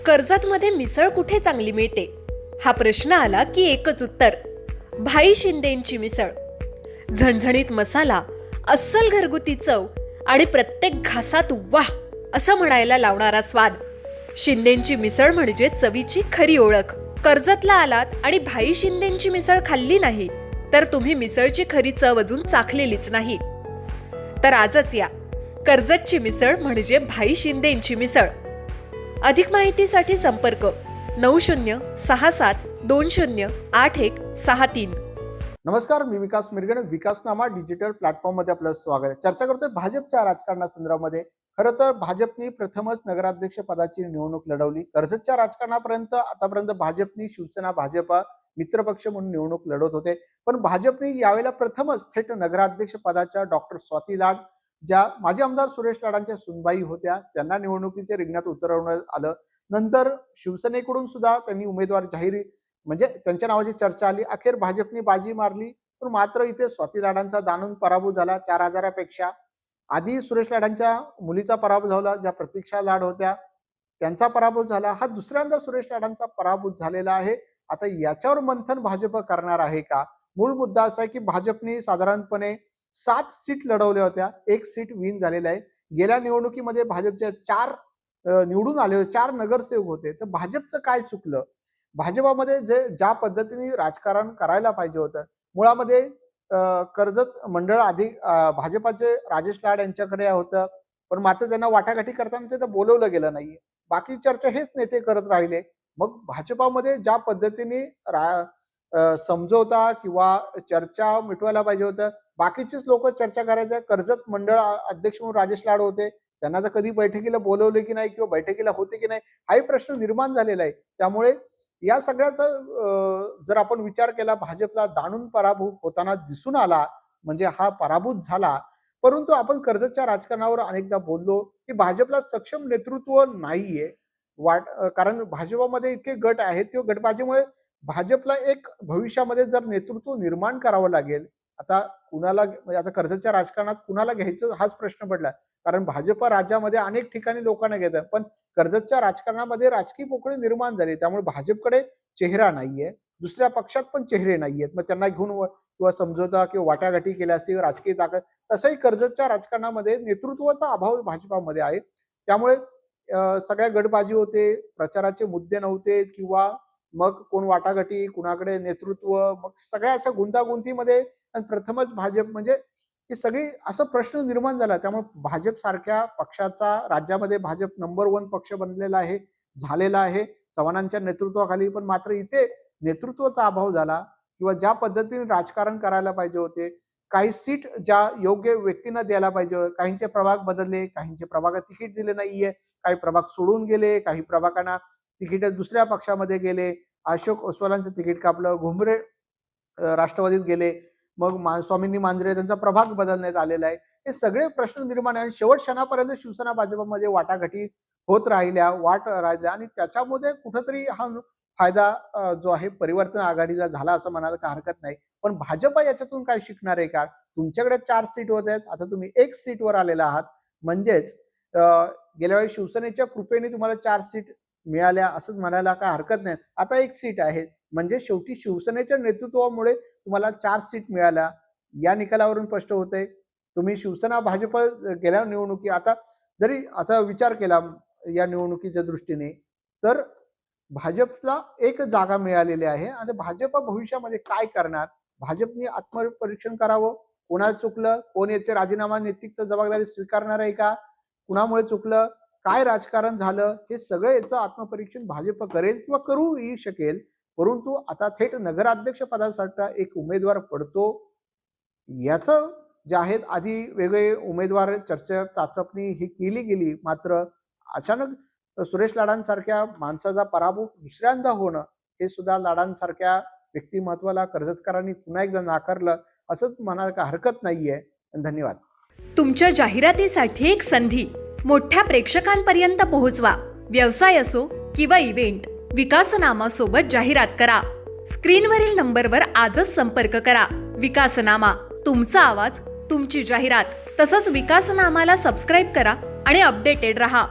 कर्जतमध्ये मिसळ कुठे चांगली मिळते हा प्रश्न आला की एकच उत्तर, भाई शिंदेंची मिसळ. झणझणीत मसाला, अस्सल घरगुती चव आणि प्रत्येक घासात वाह असं म्हणायला लावणारा स्वाद. शिंदेंची मिसळ म्हणजे चवीची खरी ओळख. कर्जतला आलात आणि भाई शिंदेंची मिसळ खाल्ली नाही तर तुम्ही मिसळची खरी चव अजून चाखलेलीच नाही. तर आजच या, कर्जतची मिसळ म्हणजे भाई शिंदेंची मिसळ. अधिक माहितीसाठी संपर्क 9067208163. नमस्कार, मी विकास मिरगण. विकासनामा डिजिटल प्लॅटफॉर्म मध्ये आपलं स्वागत आहे. चर्चा करतोय भाजपच्या राजकारणासंदर्भामध्ये. खरं तर भाजपनी प्रथमच नगराध्यक्ष पदाची निवडणूक लढवली. कर्जतच्या राजकारणापर्यंत आतापर्यंत भाजपनी शिवसेना भाजपा मित्रपक्ष म्हणून निवडणूक लढवत होते, पण भाजपनी यावेळेला प्रथमच थेट नगराध्यक्ष पदाच्या डॉक्टर स्वाती लाड, ज्या माजी आमदार सुरेश लाडांच्या सुनबाई होत्या, त्यांना निवडणुकीच्या रिंगणात उतरवण्यात आलं. नंतर शिवसेनेकडून सुद्धा त्यांनी उमेदवार जाहीर म्हणजे त्यांच्या नावाची चर्चा आली. अखेर भाजपने बाजी मारली, पण मात्र इथे स्वाती लाडांचा दानून पराभव झाला. 4,000पेक्षा आधी सुरेश लाडांच्या मुलीचा पराभव झाला, ज्या प्रतीक्षा लाड होत्या त्यांचा पराभव झाला. हा दुसऱ्यांदा सुरेश लाडांचा पराभव झालेला आहे. आता याच्यावर मंथन भाजप करणार आहे का? मूळ मुद्दा असा आहे की भाजपने साधारणपणे 7 सीट लढवल्या होत्या, 1 सीट विन झालेला आहे. गेल्या निवडणुकीमध्ये भाजपच्या 4 निवडून आले, 4 नगरसेवक होते. तर भाजपचं काय चुकलं? भाजपामध्ये ज्या पद्धतीने राजकारण करायला पाहिजे होतं, मुळामध्ये कर्जत मंडळ आधी भाजपाचे राजेश लाड यांच्याकडे होतं, पण मात्र त्यांना वाटाघाटी करताना ते बोलवलं गेलं नाहीये. बाकी चर्चा हेच नेते करत राहिले. मग भाजपामध्ये ज्या पद्धतीने समझोता किंवा चर्चा मिटवायला पाहिजे होतं, बाकीचेच लोक चर्चा करायचे. कर्जत मंडळ अध्यक्ष म्हणून राजेश लाड होते, त्यांना तर कधी बैठकीला बोलवले की नाही किंवा बैठकीला होते की नाही हाही प्रश्न निर्माण झालेला आहे. त्यामुळे या सगळ्याचा जर आपण विचार केला, भाजपला दाणून पराभव होताना दिसून आला, म्हणजे हा पराभूत झाला. परंतु आपण कर्जतच्या राजकारणावर अनेकदा बोललो की भाजपला सक्षम नेतृत्व नाहीये. कारण भाजपामध्ये इतके गट आहेत, त्या गटबाजीमुळे भाजपला एक भविष्यामध्ये जर नेतृत्व निर्माण करावं लागेल, आता कुणाला म्हणजे आता कर्जतच्या राजकारणात कुणाला घ्यायचं हाच प्रश्न पडला. कारण भाजप राज्यामध्ये अनेक ठिकाणी लोकांना घेतात, पण कर्जतच्या राजकारणामध्ये राजकीय पोकळी निर्माण झाली. त्यामुळे भाजपकडे चेहरा नाहीये, दुसऱ्या पक्षात पण चेहरे नाहीयेत. मग त्यांना घेऊन किंवा समझोता किंवा वाटाघाटी केल्या असतील, राजकीय ताकद, तसंही कर्जतच्या राजकारणामध्ये नेतृत्वाचा अभाव भाजपामध्ये आहे. त्यामुळे सगळ्या गटबाजी होते, प्रचाराचे मुद्दे नव्हते, किंवा मग कोण वाटाघाटी, कुणाकडे नेतृत्व, मग सगळ्या अशा गुंतागुंतीमध्ये आणि प्रथमच भाजप म्हणजे ही सगळी असा प्रश्न निर्माण झाला. त्यामुळे भाजप सारख्या पक्षाचा राज्यामध्ये भाजप नंबर 1 पक्ष बनलेला आहे, झालेला आहे चव्हाणांच्या नेतृत्वाखाली. पण मात्र इथे नेतृत्वाचा अभाव झाला, किंवा ज्या पद्धतीने राजकारण करायला पाहिजे होते, काही सीट ज्या योग्य व्यक्तींना द्यायला पाहिजे, काहींचे प्रभाग बदलले, काहींचे प्रभागात तिकीट दिले नाहीये, काही प्रभाग सोडून गेले, काही प्रभागांना तिकीट दुसऱ्या पक्षामध्ये गेले. अशोक ओसवालांचं तिकीट कापलं, घुमरे राष्ट्रवादीत गेले, मग स्वामींनी मांजरे त्यांचा प्रभाग बदलण्यात आलेला आहे. हे सगळे प्रश्न निर्माण आहे. शेवट क्षणापर्यंत शिवसेना भाजपमध्ये वाटाघाटी होत राहिल्या, आणि त्याच्यामध्ये कुठंतरी हा फायदा जो आहे परिवर्तन आघाडीचा झाला असं म्हणायला काय हरकत नाही. पण भाजप याच्यातून काय शिकणार आहे का? तुमच्याकडे 4 सीट होत आहेत, आता तुम्ही 1 सीटवर आलेला आहात. म्हणजेच गेल्या वेळी शिवसेनेच्या कृपेने तुम्हाला 4 सीट मिळाल्या असंच म्हणायला काय हरकत नाही. आता 1 सीट आहे, म्हणजे शेवटी शिवसेनेच्या नेतृत्वामुळे तुम्हाला 4 सीट मिळाल्या. या निकालावरून स्पष्ट होतंय तुम्ही शिवसेना भाजप गेल्या निवडणुकी आता विचार केला या निवडणुकीच्या दृष्टीने, तर भाजपला 1 जागा मिळालेली आहे. आणि भाजप भविष्यामध्ये काय करणार? भाजपने आत्मपरीक्षण करावं. कोणाला चुकलं, कोण याचे राजीनामा नैतिक जबाबदारी स्वीकारणार आहे का, कुणामुळे चुकलं, काय राजकारण झालं, हे सगळं याचं आत्मपरीक्षण भाजप करेल किंवा करूही शकेल. परंतु आता थेट नगराध्यक्ष पदासाठी एक उमेदवार पडतो, याचं जे आहेत आधी वेगळे उमेदवार चर्चा चाचपणी ही केली गेली. मात्र अचानक सुरेश लाडांसारख्या माणसाचा पराभव दुसऱ्यांदा होणं, हे सुद्धा लाडांसारख्या व्यक्तिमत्वाला कर्जतकरांनी पुन्हा एकदा नाकारलं असंच म्हणायला हरकत नाहीये. धन्यवाद. तुमच्या जाहिरातीसाठी एक संधी मोठ्या प्रेक्षकांपर्यंत पोहोचवा. व्यवसाय असो किंवा इव्हेंट, विकासनामा सोबत जाहिरात करा. स्क्रीनवरील नंबरवर आजच संपर्क करा. विकासनामा, तुमचा आवाज, तुमची जाहिरात. तसंच विकासनामाला सबस्क्राईब करा आणि अपडेटेड रहा.